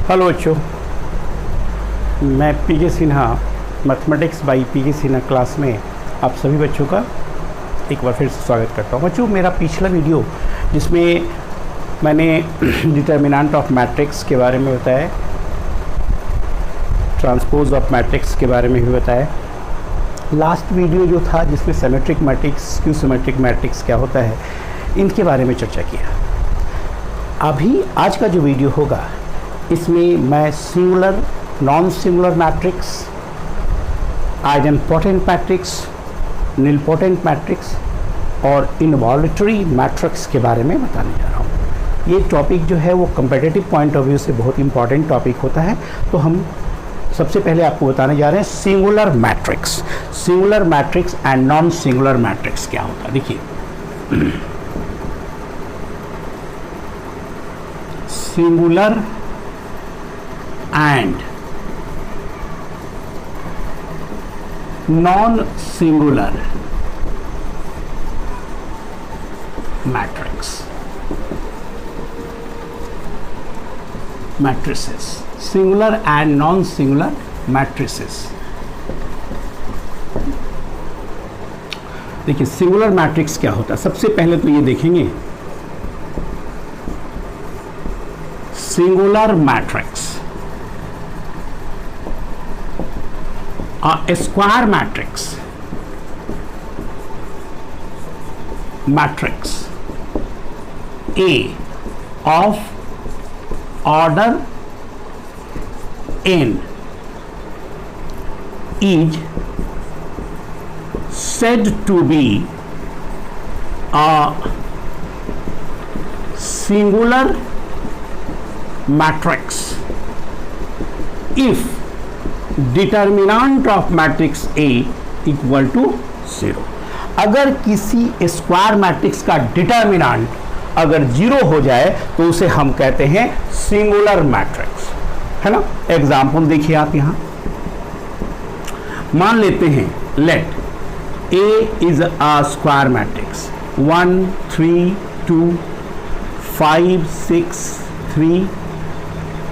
Hello बच्चों, मैं P K Sinha mathematics by P K Sinha class में आप सभी बच्चों का एक बार फिर से स्वागत करता हूँ। बच्चों, मेरा पिछला वीडियो जिसमें मैंने डिटर्मिनेंट ऑफ मैट्रिक्स के बारे में बताया, ट्रांसपोज ऑफ मैट्रिक्स के बारे में भी बताया। लास्ट वीडियो जो था जिसमें symmetric matrix, Q symmetric matrix क्या होता है, इनके बारे में चर्चा किया। अभी आज का जो वीडियो होगा इसमें मैं singular, non singular matrix, idempotent matrix, nilpotent matrix और इनवॉल्यूटरी मैट्रिक्स के बारे में बताने जा रहा हूँ। ये टॉपिक जो है वो कम्पिटिटिव पॉइंट ऑफ व्यू से बहुत इंपॉर्टेंट टॉपिक होता है। तो हम सबसे पहले आपको बताने जा रहे हैं singular matrix and non singular matrix क्या होता है। देखिए, singular and non singular matrices, singular and non singular matrices. देखिए, सिंगुलर मैट्रिक्स क्या होता है। सबसे पहले तो ये देखेंगे singular matrix, a square matrix A of order n is said to be a singular matrix if determinant of matrix A equal to 0। अगर किसी स्क्वायर मैट्रिक्स का डिटर्मिनेंट अगर 0 हो जाए तो उसे हम कहते हैं सिंगुलर मैट्रिक्स, है ना। एग्जाम्पल देखिए आप यहां, मान लेते हैं let A is a square matrix 1 3 2 5 6 3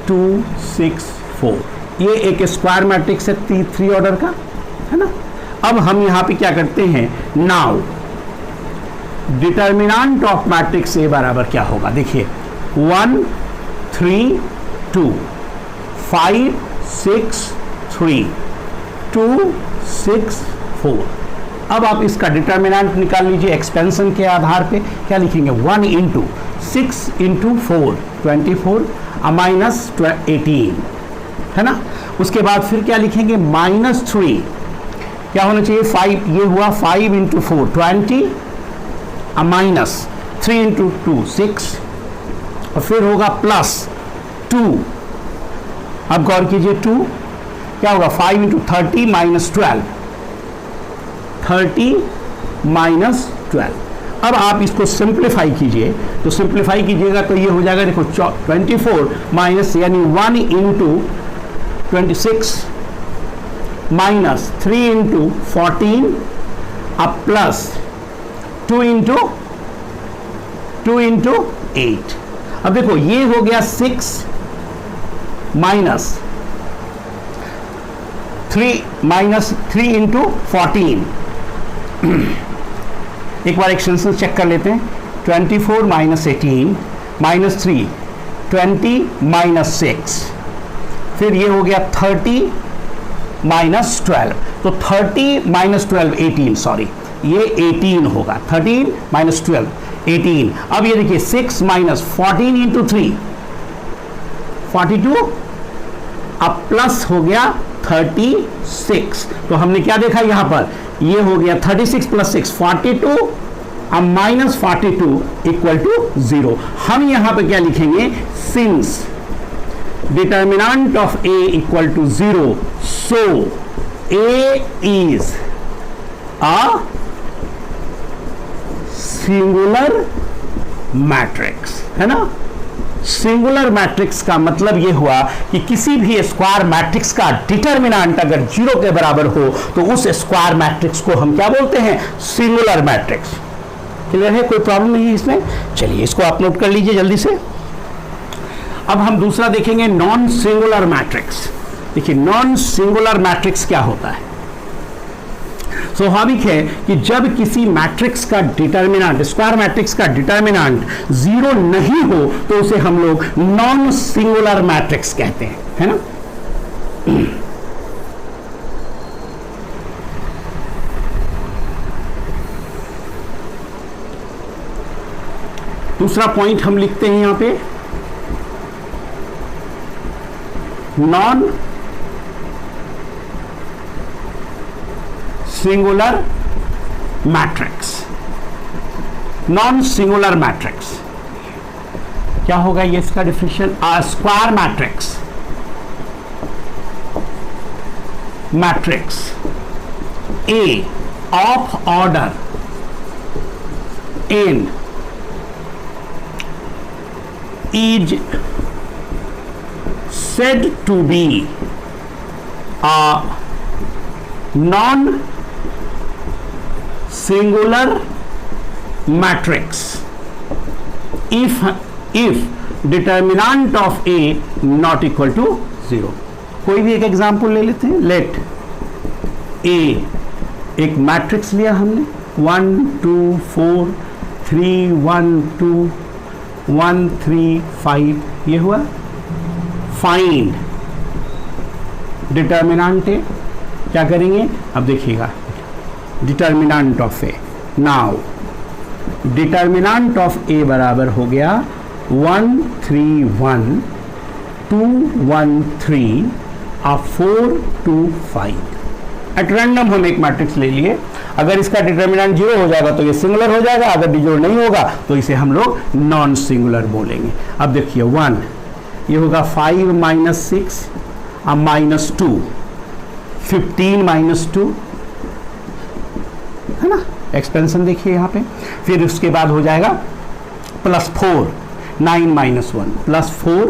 2 6 4। ये एक स्क्वायर मैट्रिक्स है 3 ऑर्डर का, है ना। अब हम यहां पे क्या करते हैं, now determinant of matrix A बराबर क्या होगा। देखिए 1 3 2 5 6 3 2 6 4। अब आप इसका डिटर्मिनेंट निकाल लीजिए एक्सपेंशन के आधार पे। क्या लिखेंगे, 1 इंटू 6 इंटू 4 24 माइनस 18, है ना। उसके बाद फिर क्या लिखेंगे, -3 क्या होना चाहिए 5, ये हुआ 5 इंटू 4 20 माइनस 3 इंटू 2 6 और फिर होगा +2। अब गौर कीजिए 2 क्या होगा 5 इंटू 30 माइनस 12 30 माइनस 12। अब आप इसको सिंप्लीफाई कीजिए, तो सिंप्लीफाई कीजिएगा तो ये हो जाएगा, देखो 24 माइनस यानी 1 इंटू 26 माइनस 3 इंटू 14 अब प्लस 2 इंटू 8। अब देखो ये हो गया 6 माइनस 3 इंटू 14। एक बार एक्सटेंशन चेक कर लेते हैं, 24 माइनस 18 माइनस 3 20 माइनस 6, फिर ये हो गया 30 माइनस 12। तो 30 माइनस 12 18, सॉरी ये 18 होगा, 13 माइनस 12 18। अब ये देखिए 6 माइनस 14 इंटू 3 42, अब प्लस हो गया 36। तो हमने क्या देखा यहां पर, ये हो गया 36 प्लस 6 42, अब माइनस 42 इक्वल टू 0। हम यहां पर क्या लिखेंगे, since determinant of A equal to 0, so A is a singular matrix, है ना। सिंगुलर मैट्रिक्स का मतलब ये हुआ कि किसी भी स्क्वायर मैट्रिक्स का डिटर्मिनेंट अगर 0 के बराबर हो तो उस स्क्वायर मैट्रिक्स को हम क्या बोलते हैं, सिंगुलर मैट्रिक्स। क्लियर है, कोई प्रॉब्लम नहीं है इसमें। चलिए इसको आप नोट कर लीजिए जल्दी से। अब हम दूसरा देखेंगे नॉन सिंगुलर मैट्रिक्स। देखिए नॉन सिंगुलर मैट्रिक्स क्या होता है। स्वाभाविक है कि जब किसी मैट्रिक्स का डिटर्मिनेंट, स्क्वायर मैट्रिक्स का डिटर्मिनेंट जीरो नहीं हो तो उसे हम लोग नॉन सिंगुलर मैट्रिक्स कहते हैं, है ना। दूसरा पॉइंट हम लिखते हैं यहां पे, non singular matrix. Non singular matrix क्या होगा ये इसका definition, square matrix, matrix A of order n is said to be a non-singular matrix if determinant of A not equal to 0। कोई भी एक एग्जांपल ले लेते हैं। लेट A एक मैट्रिक्स लिया हमने 1 2 4 3 1 2 1 3 5 ये हुआ। फाइंड डिटर्मिनेंट ए, क्या करेंगे अब देखिएगा, determinant of A. Now determinant of A बराबर हो गया 1 3 1 2 1 3 4 2 5। एट रैंडम हम एक मैट्रिक्स ले लिए, अगर इसका डिटर्मिनेंट जीरो हो जाएगा तो ये सिंगुलर हो जाएगा, अगर जीरो नहीं होगा तो इसे हम लोग नॉन सिंगुलर बोलेंगे। अब देखिए 1 ये होगा 5 माइनस 6 अब माइनस 2 15 माइनस 2, है ना। एक्सपेंशन देखिए यहाँ पे, फिर उसके बाद हो जाएगा प्लस 4 9 माइनस 1 प्लस 4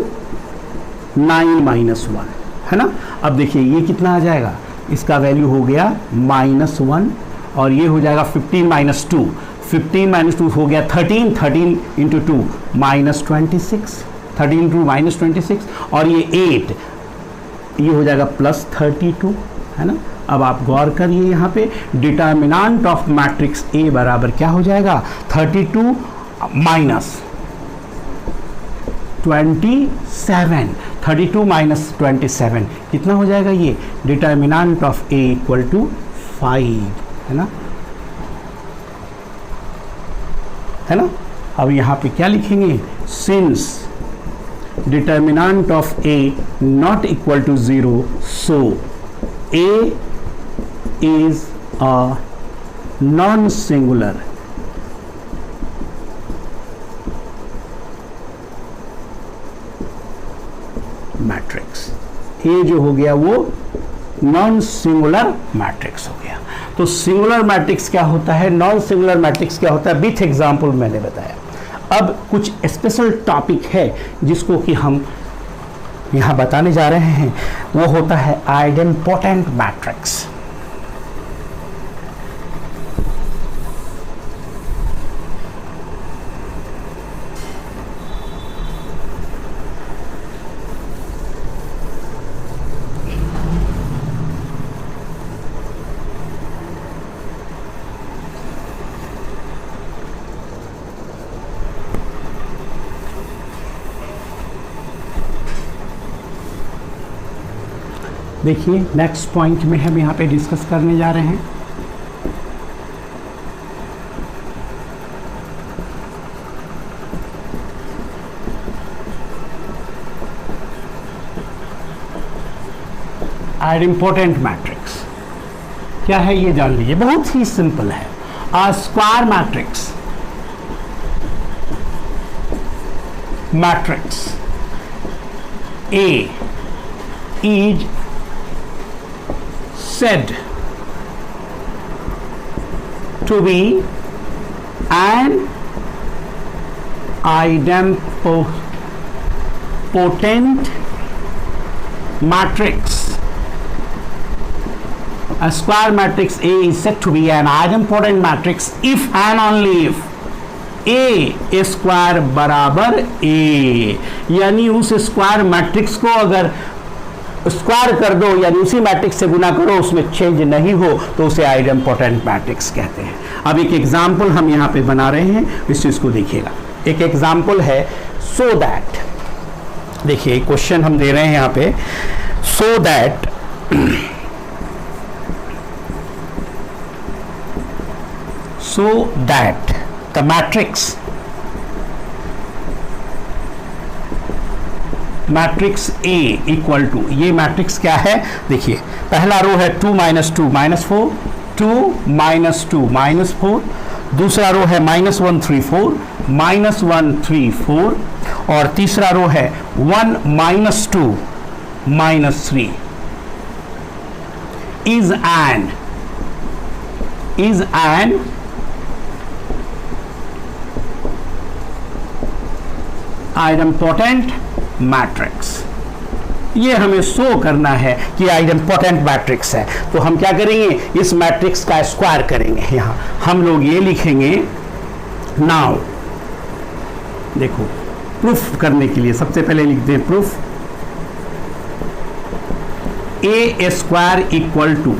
9 माइनस 1, है ना। अब देखिए ये कितना आ जाएगा, इसका वैल्यू हो गया -1 और ये हो जाएगा 15 माइनस 2, 15 माइनस 2 हो गया 13, 13 इंटू 2 माइनस 26, 13 इंटू माइनस 26 और ये 8 ये हो जाएगा प्लस 32, है ना। अब आप गौर करिए यहाँ पे डिटर्मिनेंट ऑफ मैट्रिक्स ए बराबर क्या हो जाएगा 32 माइनस 27, 32 माइनस 27 कितना हो जाएगा, ये determinant of A equal to 5, है ना, है ना। अब यहाँ पे क्या लिखेंगे, since determinant of A not equal to 0 so A is a non singular matrix. A जो हो गया वो नॉन सिंगुलर मैट्रिक्स हो गया। तो सिंगुलर मैट्रिक्स क्या होता है, नॉन सिंगुलर मैट्रिक्स क्या होता है, विथ एग्जांपल मैंने बताया। अब कुछ स्पेशल टॉपिक है जिसको कि हम यहाँ बताने जा रहे हैं, वो होता है आइडेम्पोटेंट मैट्रिक्स। देखिए नेक्स्ट पॉइंट में हम यहाँ पे डिस्कस करने जा रहे हैं आइडेम्पोटेंट मैट्रिक्स। क्या है ये जान लीजिए, बहुत ही सिंपल है। A square matrix, matrix A is said to be an idempotent matrix. A square matrix A is said to be an idempotent matrix if and only if A square बराबर ए, यानी उस स्क्वायर मैट्रिक्स को अगर square कर दो यानी उसी matrix से गुना करो, उसमें चेंज नहीं हो तो उसे आइडेम्पोटेंट मैट्रिक्स कहते हैं। अब एक एग्जाम्पल हम यहाँ पे बना रहे हैं, इस चीज को देखिएगा। एक एग्जाम्पल है सो दैट, देखिए क्वेश्चन हम दे रहे हैं यहाँ पे, so that the matrix A equal to, ये मैट्रिक्स क्या है देखिए, पहला रो है 2 - 2 -4, 2 - 2 -4, दूसरा रो है -1 3 4 -1 3 4, और तीसरा रो है 1 - 2 -3 is an आइडेम्पोटेंट मैट्रिक्स। ये हमें शो करना है कि आइडेम्पोटेंट मैट्रिक्स है, तो हम क्या करेंगे, इस मैट्रिक्स का स्क्वायर करेंगे। यहां हम लोग ये लिखेंगे, नाउ देखो प्रूफ करने के लिए सबसे पहले लिखते हैं proof, A square equal to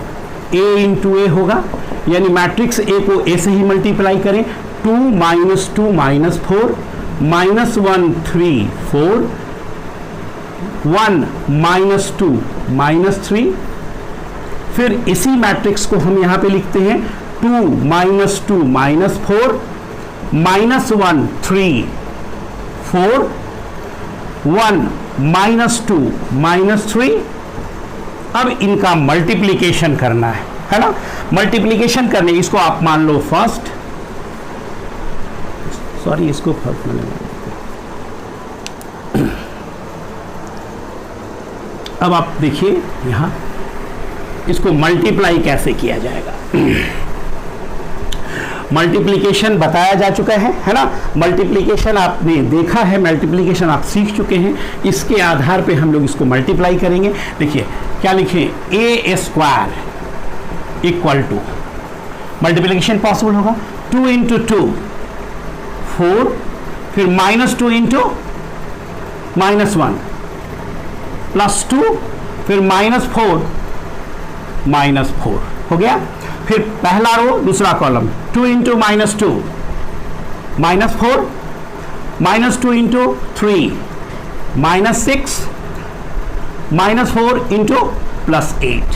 A into A होगा, यानी मैट्रिक्स ए को ए से ही मल्टीप्लाई करें, 2 - 2 -4 -1 3 4, 1 - 2 -3, फिर इसी मैट्रिक्स को हम यहां पे लिखते हैं 2 - 2 -4 -1 3 4, 1 - 2 -3। अब इनका मल्टीप्लिकेशन करना है ना, मल्टीप्लिकेशन करने, इसको आप मान लो फर्स्ट, सॉरी इसको फर्स्ट मैंने, अब आप देखिए यहां इसको मल्टीप्लाई कैसे किया जाएगा। मल्टीप्लिकेशन बताया जा चुका है ना, मल्टीप्लिकेशन आपने देखा है, मल्टीप्लिकेशन आप सीख चुके हैं, इसके आधार पे हम लोग इसको मल्टीप्लाई करेंगे। देखिए क्या लिखें, A square equal to, multiplication possible होगा 2 × 2 4, फिर -2 × -1 +2, फिर -4 -4 हो गया। फिर पहला रो दूसरा कॉलम 2 × -2 -4 -2 × 3 -6 -4 × +8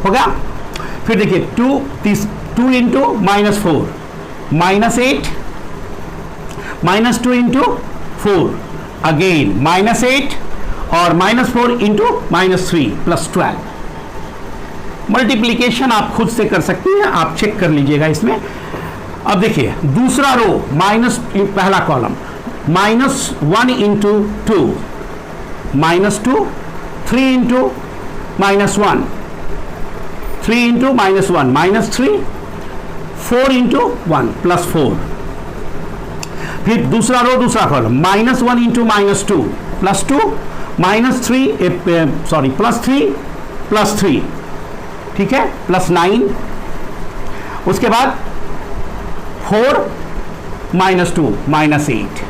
हो गया। फिर देखिए 2 × -4 -8 -2 × 4 अगेन -8 और -4 × -3 +12। मल्टीप्लिकेशन आप खुद से कर सकते हैं, आप चेक कर लीजिएगा इसमें। अब देखिए दूसरा रो पहला कॉलम -1 × 2 -2 3 × -1 3 × -1 -3 4 × 1 +4। फिर दूसरा रो दूसरा कॉलम -1 × -2 +2 +3 ठीक है +9, उसके बाद 4 -2 -8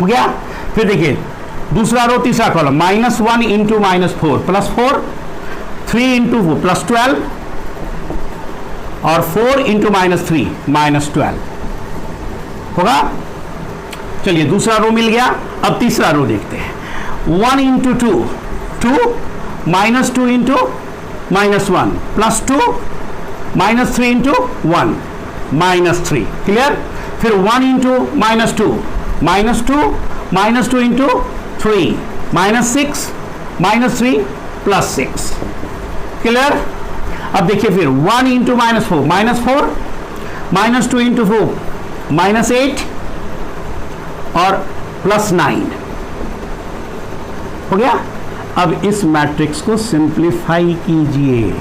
हो गया। फिर देखिए दूसरा रो तीसरा कॉलम -1 × -4 +4 3 × 4 +12 और 4 × -3 -12 होगा। चलिए दूसरा रो मिल गया। अब तीसरा रो देखते हैं 1 × 2 2 -2 × -1 +2 -3 × 1 -3 क्लियर। फिर 1 × -2 -2 -2 × 3 -6 -3 +6 क्लियर। अब देखिए फिर 1 × -4 -4 -2 × 4 -8 और +9 हो गया। अब इस मैट्रिक्स को सिंप्लीफाई कीजिए,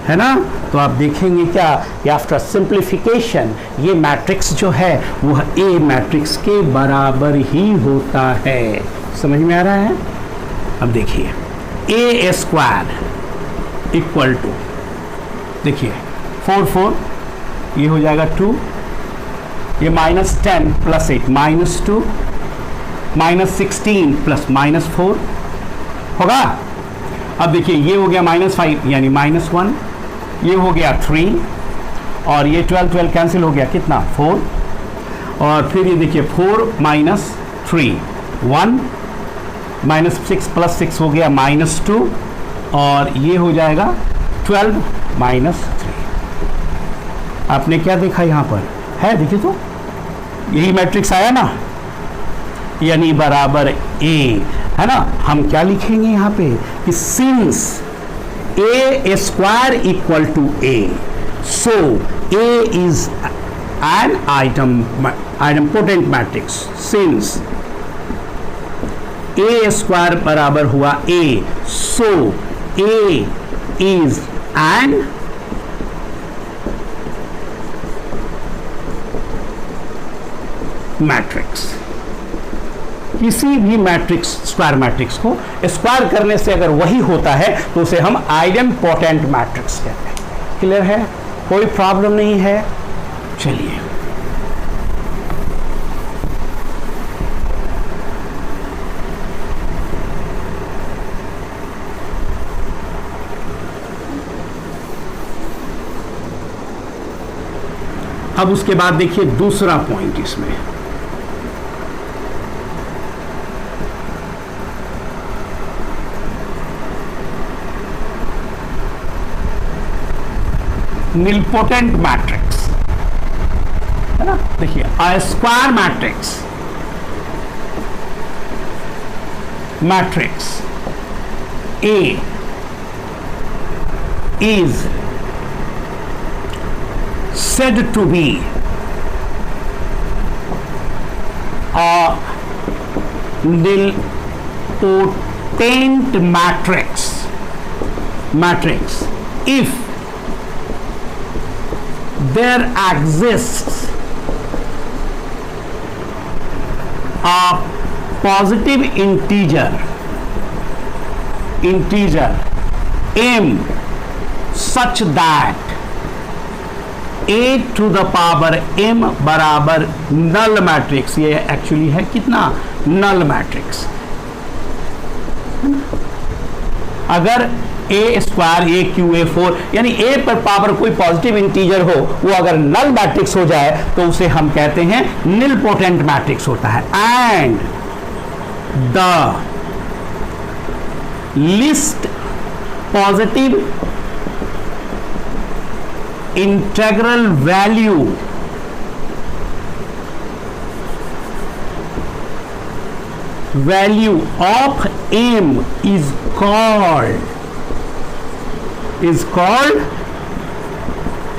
है ना, तो आप देखेंगे क्या, आफ्टर सिंप्लीफिकेशन ये मैट्रिक्स जो है वह ए मैट्रिक्स के बराबर ही होता है। समझ में आ रहा है। अब देखिए ए स्क्वायर इक्वल टू, देखिए 4 4 ये हो जाएगा 2 ये -10 + 8 -2, -16 + -4 होगा। अब देखिए ये हो गया -5 यानी -1, ये हो गया 3 और ये 12 कैंसिल हो गया, कितना 4, और फिर ये देखिए 4 - 3 1, -6 + 6 हो गया -2 और ये हो जाएगा 12 - 3। आपने क्या देखा यहाँ पर है, देखिए तो यही मैट्रिक्स आया ना, यानी बराबर ए है ना। हम क्या लिखेंगे यहाँ पे कि since a² = a, so a is an idempotent matrix since a² बराबर हुआ a, so a is an matrix. किसी भी मैट्रिक्स, स्क्वायर मैट्रिक्स को स्क्वायर करने से अगर वही होता है तो उसे हम आइडेम्पोटेंट मैट्रिक्स कहते हैं। क्लियर है, कोई प्रॉब्लम नहीं है। चलिए अब उसके बाद देखिए दूसरा पॉइंट इसमें, निलपोटेंट मैट्रिक्स है ना। देखिए अ square matrix A is said to be a nilpotent matrix if there exists a positive integer m such that a to the power m बराबर नल मैट्रिक्स। ये एक्चुअली है कितना, नल मैट्रिक्स। अगर a² AQ A4 यानी a पर power कोई positive integer हो, वो अगर नल मैट्रिक्स हो जाए तो उसे हम कहते हैं निलपोटेंट मैट्रिक्स होता है। And the least positive integral value of m is called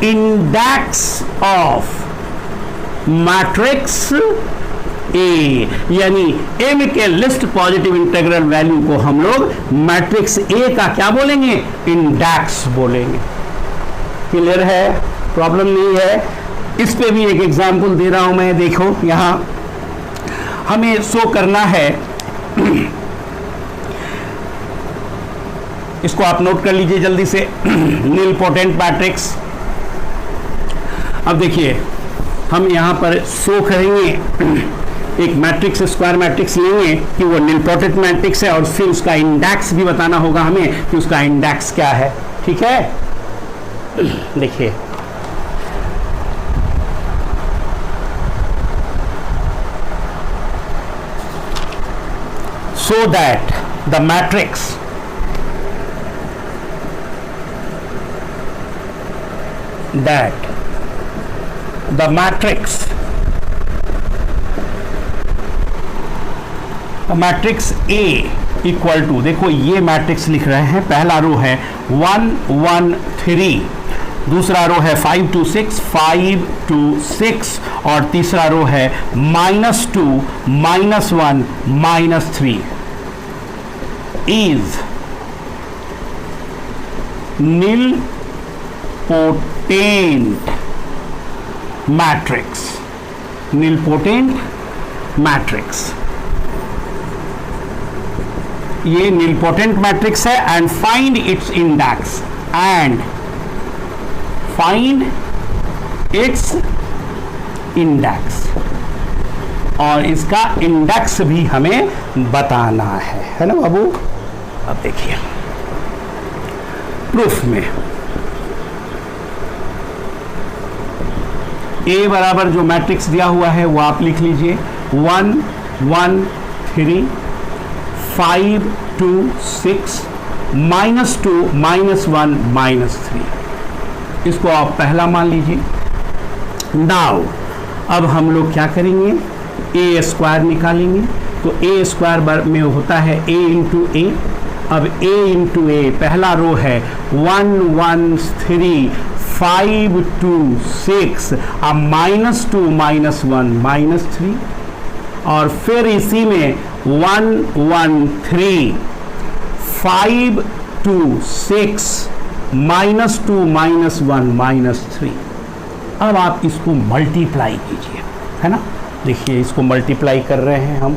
index of matrix A, यानी m के लिस्ट पॉजिटिव इंटीग्रल वैल्यू को हम लोग मैट्रिक्स A का क्या बोलेंगे, इंडेक्स बोलेंगे। क्लियर है, प्रॉब्लम नहीं है। इस पे भी एक एग्जांपल दे रहा हूं मैं, देखो यहां हमें शो करना है, इसको आप नोट कर लीजिए जल्दी से, निलपोटेंट मैट्रिक्स। अब देखिए हम यहां पर शो करेंगे, एक मैट्रिक्स, स्क्वायर मैट्रिक्स लेंगे कि वो निलपोटेंट मैट्रिक्स है और फिर उसका इंडेक्स भी बताना होगा हमें कि उसका इंडेक्स क्या है। ठीक है, देखिए so that the matrix A equal to, देखो ये मैट्रिक्स लिख रहे हैं, पहला रो है 1 1 3, दूसरा रो है 5 2 6 5 2 6 और तीसरा रो है -2 -1 -3 is nilpotent matrix। ये nilpotent मैट्रिक्स है and find its index, index, और इसका इंडेक्स भी हमें बताना है ना बाबू। अब देखिए प्रूफ में ए बराबर जो मैट्रिक्स दिया हुआ है वो आप लिख लीजिए 1 1 3 5 2 6 -2 -1 -3, इसको आप पहला मान लीजिए। नाउ अब हम लोग क्या करेंगे, ए स्क्वायर निकालेंगे। तो ए स्क्वायर में होता है ए इंटू ए। अब ए इंटू ए पहला रो है 1 1 3 5 2 6, अब -2 -1 -3, और फिर इसी में 1 1 3 5 2 6 -2 -1 -3। अब आप इसको मल्टीप्लाई कीजिए, है ना। देखिए इसको मल्टीप्लाई कर रहे हैं हम।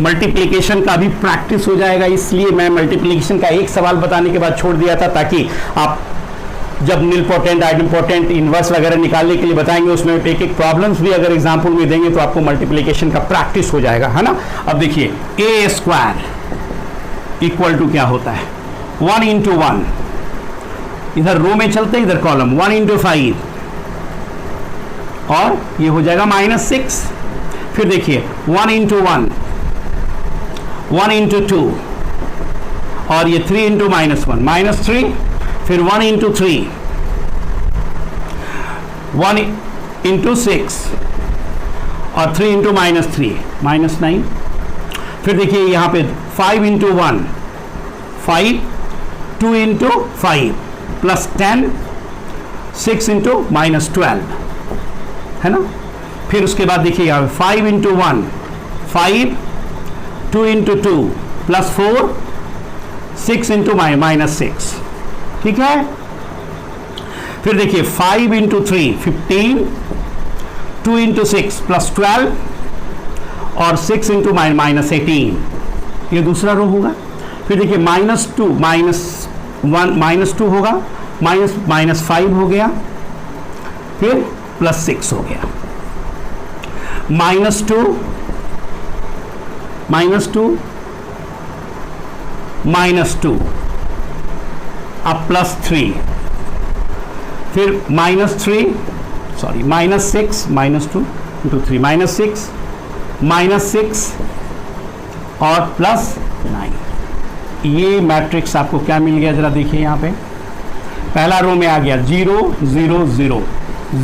मल्टीप्लिकेशन का भी प्रैक्टिस हो जाएगा, इसलिए मैं मल्टीप्लिकेशन का एक सवाल बताने के बाद छोड़ दिया था, ताकि आप जब नील पोटेंट आइडेंपोटेंट इनवर्स वगैरह निकालने के लिए बताएंगे उसमें एक एक प्रॉब्लम्स भी अगर एग्जांपल में देंगे तो आपको मल्टीप्लिकेशन का प्रैक्टिस हो जाएगा, है ना। अब देखिए ए स्क्वायर इक्वल टू क्या होता है 1 इंटू 1, इधर रो में चलते इधर कॉलम 1 इंटू 5, और ये हो जाएगा -6। फिर देखिए 1 इंटू 1 1 इंटू 2, और ये 3 इंटू -1 -3, फिर 1 इंटू 3 1 इंटू 6, और 3 इंटू -3 -9। फिर देखिए यहाँ पे 5 इंटू 1 5, 2 इंटू 5 +10, 6 इंटू -12, है ना। फिर उसके बाद देखिए यहाँ 5 इंटू 1 5, 2 इंटू 2 +4, 6 इंटू -6, ठीक है। फिर देखिए 5 इंटू 3 15, 2 इंटू 6 +12, और 6 इंटू -18, ये दूसरा रो होगा। फिर देखिए -2 -2 होगा, -5 हो गया, फिर +6 हो गया, -2 -2, अब +3, फिर -3 सॉरी -6 -2 इंटू 3 -6 -6 और +9। ये मैट्रिक्स आपको क्या मिल गया, जरा देखिए यहाँ पे पहला रो में आ गया 0 0 0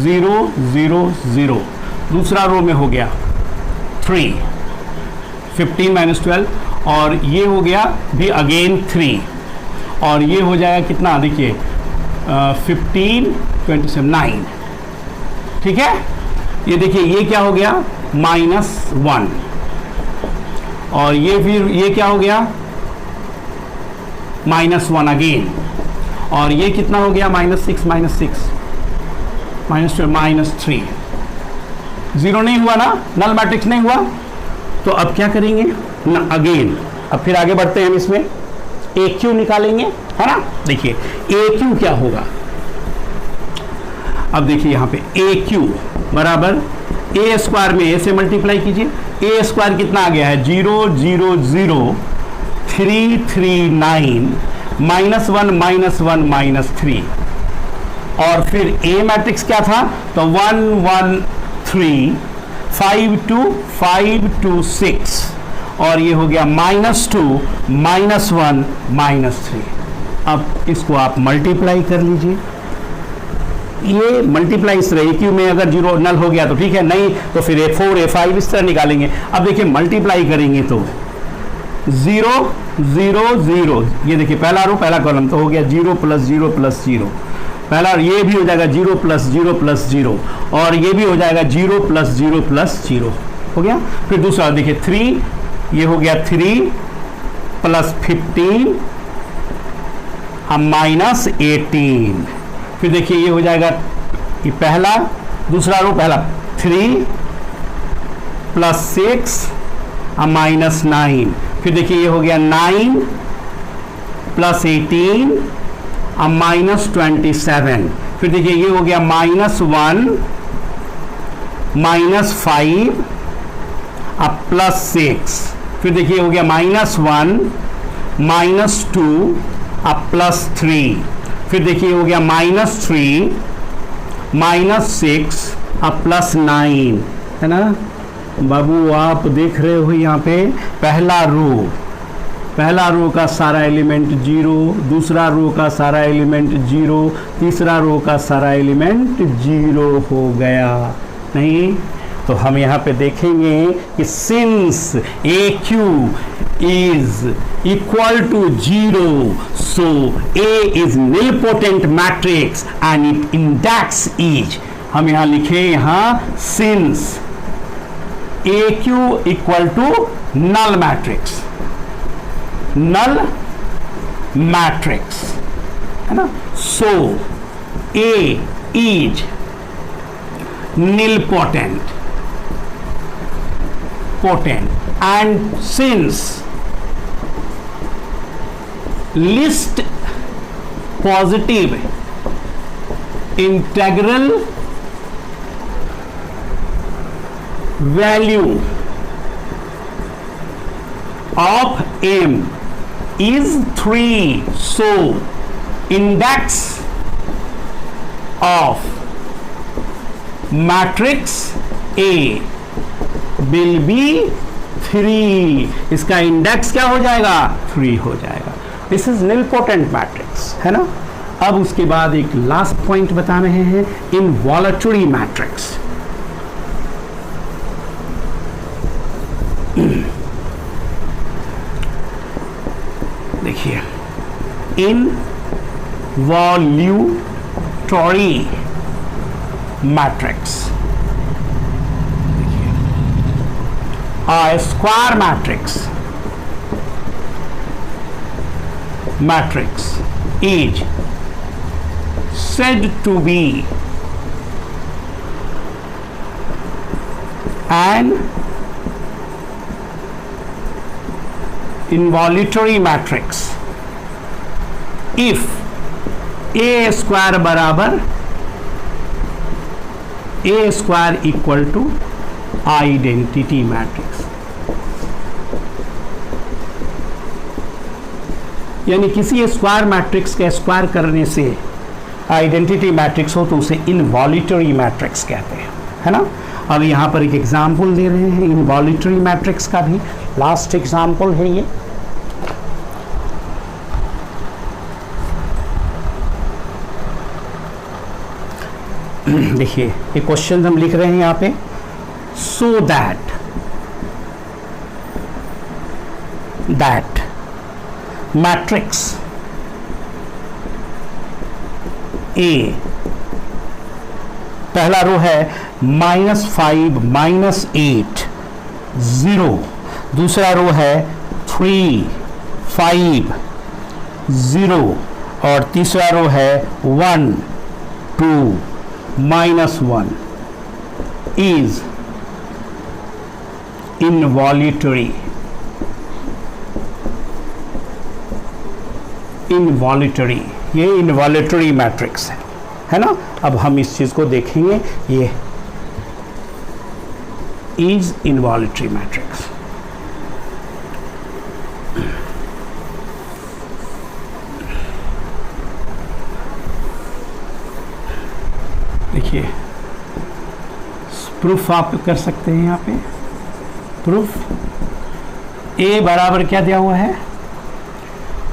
0 0 0, दूसरा रो में हो गया 3 15 -12, और ये हो गया भी अगेन 3, और ये हो जाएगा कितना, देखिए 15 27 9, ठीक है। ये देखिए ये क्या हो गया -1, और ये फिर ये क्या हो गया -1 अगेन, और ये कितना हो गया -6 -6 -12 -3। जीरो नहीं हुआ ना, नल मैट्रिक्स नहीं हुआ। तो अब क्या करेंगे ना, अगेन अब फिर आगे बढ़ते हैं हम, इसमें ए क्यू निकालेंगे, है ना। देखिए ए क्यू क्या होगा, अब देखिए यहाँ पे ए क्यू बराबर ए स्क्वायर में ए से मल्टीप्लाई कीजिए। ए स्क्वायर कितना आ गया है 0 0 0 3 3 9 -1 -3, और फिर ए मैट्रिक्स क्या था, तो 1 1 3 5 2 5 2 6, और ये हो गया -2 -1 -3। अब इसको आप मल्टीप्लाई कर लीजिए, ये मल्टीप्लाई इस तरह क्यू में अगर 0 नल हो गया तो ठीक है, नहीं तो फिर A4 A5 इस तरह निकालेंगे। अब देखिए मल्टीप्लाई करेंगे तो 0 0 0, ये देखिए पहला रो पहला कॉलम तो हो गया 0 + 0 + 0, पहला ये भी हो जाएगा 0 + 0 + 0, और ये भी हो जाएगा 0 + 0 + 0 हो गया। फिर दूसरा देखिए 3, ये हो गया 3 + 15 -18, फिर देखिए ये हो जाएगा ये पहला दूसरा रो पहला 3 + 6 -9, फिर देखिए ये हो गया 9 + 18 अब -27, फिर देखिए ये हो गया -1 -5 अब +6, फिर देखिए हो गया -1 -2 अब +3, फिर देखिए हो गया -3 -6 अब +9, है ना बाबू। आप देख रहे हो यहाँ पे पहला रो का सारा एलिमेंट 0, दूसरा रो का सारा एलिमेंट 0, तीसरा रो का सारा एलिमेंट 0 हो गया नहीं। तो हम यहाँ पे देखेंगे कि since AQ is equal to 0, so A is nilpotent matrix and its index is, हम यहाँ लिखे यहाँ since AQ equal to null matrix, null matrix, है ना। So A is nilpotent and since least positive integral value of M is 3, so index of matrix A will be 3, इसका index क्या हो जाएगा 3 हो जाएगा। दिस इज nilpotent मैट्रिक्स, है ना। अब उसके बाद एक लास्ट पॉइंट बता रहे हैं, इनवॉलेटरी मैट्रिक्स। देखिए involutory matrix, a square matrix is said to be an involutory matrix if A square बराबर A square equal to identity matrix, यानी किसी स्क्वायर मैट्रिक्स के स्क्वायर करने से आइडेंटिटी मैट्रिक्स हो तो उसे इनवॉल्यूटरी मैट्रिक्स कहते हैं, है ना। अब यहाँ पर एक एग्जाम्पल दे रहे हैं इनवॉल्यूटरी मैट्रिक्स का भी, लास्ट एग्जाम्पल है ये। देखिए ये क्वेश्चन हम लिख रहे हैं यहाँ पे, so that matrix A, पहला रो है -5 -8 0, दूसरा रो है 3 5 0 और तीसरा रो है 1 2 -1 is involutory, ये इनवॉल्यूटरी मैट्रिक्स है ना। अब हम इस चीज को देखेंगे, ये इज इनवॉल्यूटरी मैट्रिक्स। देखिए प्रूफ आप कर सकते हैं यहाँ पे। प्रूफ A बराबर क्या दिया हुआ है,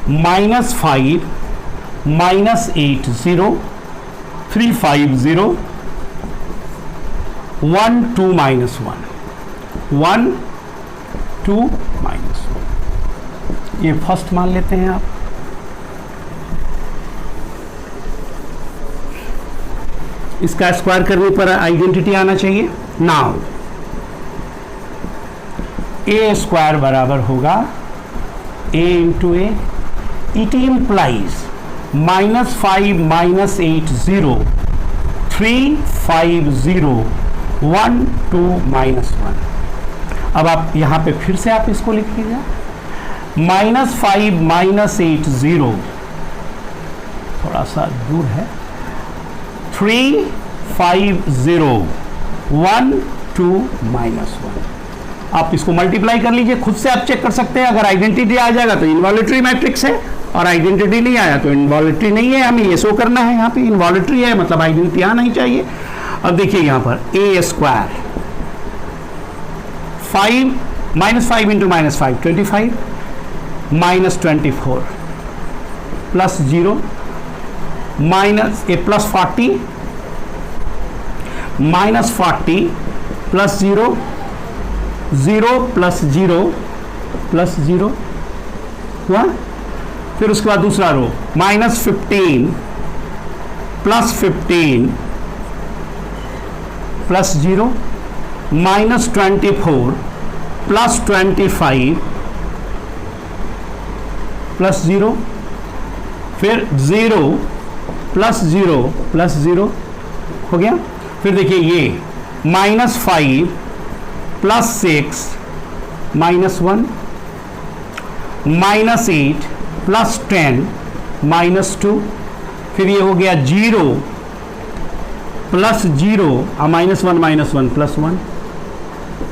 -5 -8 0 3 5 0 1 2 -1 1 2 -1, ये फर्स्ट मान लेते हैं आप। इसका स्क्वायर करने पर आइडेंटिटी आना चाहिए। नाउ A स्क्वायर बराबर होगा A into A, it implies -5 -8 0 3 5 0 1 2 -1। अब आप यहाँ पे फिर से आप इसको लिख लीजिए, -5 -8 0 थोड़ा सा दूर है, 3 5 0 1 2 -1। आप इसको मल्टीप्लाई कर लीजिए, खुद से आप चेक कर सकते हैं। अगर आइडेंटिटी आ जाएगा तो इनवॉल्यूटरी मैट्रिक्स है, और आइडेंटिटी नहीं आया तो इनवॉल्यूटरी नहीं है। हमें ये शो करना है, यहाँ पे इनवॉल्यूटरी है मतलब आइडेंटिटी आना ही चाहिए। अब देखिए यहाँ पर a square 5 -5 into -5 25 -24 plus 0 minus A plus 40 -40 plus 0 0 plus 0 plus 0 हुआ। फिर उसके बाद दूसरा रो -15 प्लस 15 प्लस 0 -24 प्लस 25 प्लस 0, फिर 0 प्लस 0 प्लस 0 हो गया। फिर देखिए ये -5 प्लस 6 -1 -8 प्लस 10 -2, फिर ये हो गया 0 प्लस 0 -1 -1 प्लस 1।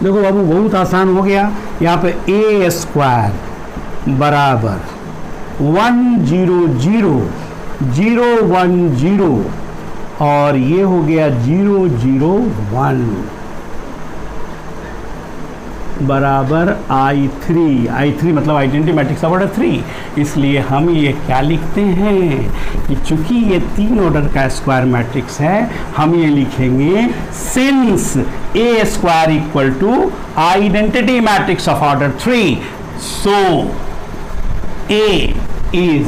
देखो बाबू बहुत आसान हो गया। यहाँ पे a स्क्वायर बराबर 1 0 0 0 1 0 और ये हो गया 0 0 1 बराबर I3 मतलब आइडेंटिटी मैट्रिक्स ऑफ ऑर्डर 3। इसलिए हम ये क्या लिखते हैं कि चूंकि ये 3 ऑर्डर का स्क्वायर मैट्रिक्स है, हम ये लिखेंगे since a square equal to identity matrix of order 3, so a is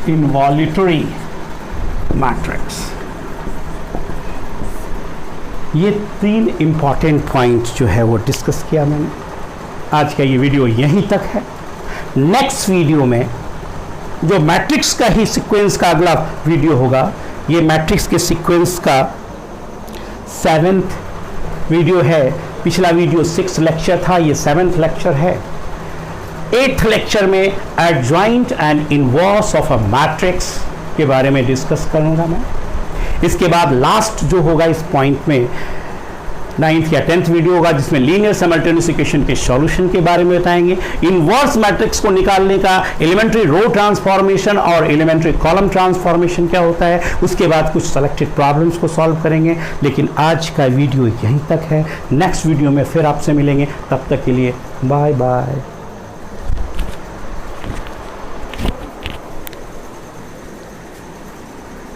involutory matrix. ये 3 इंपॉर्टेंट पॉइंट्स जो है वो डिस्कस किया मैंने। आज का ये वीडियो यहीं तक है। नेक्स्ट वीडियो में जो मैट्रिक्स का ही सीक्वेंस का अगला वीडियो होगा, ये मैट्रिक्स के सीक्वेंस का 7th वीडियो है। पिछला वीडियो 6th लेक्चर था, ये 7th लेक्चर है। 8th लेक्चर में adjoint and inverse of a matrix के बारे में डिस्कस करूंगा मैं। इसके बाद लास्ट जो होगा इस पॉइंट में 9th या 10th वीडियो होगा, जिसमें लीनियर सिमल्टेनियस इक्वेशन के सॉल्यूशन के बारे में बताएंगे। इनवर्स मैट्रिक्स को निकालने का एलिमेंट्री रो ट्रांसफॉर्मेशन और एलिमेंट्री कॉलम ट्रांसफॉर्मेशन क्या होता है, उसके बाद कुछ सेलेक्टेड प्रॉब्लम्स को सॉल्व करेंगे। लेकिन आज का वीडियो यहीं तक है। नेक्स्ट वीडियो में फिर आपसे मिलेंगे, तब तक के लिए बाय बाय।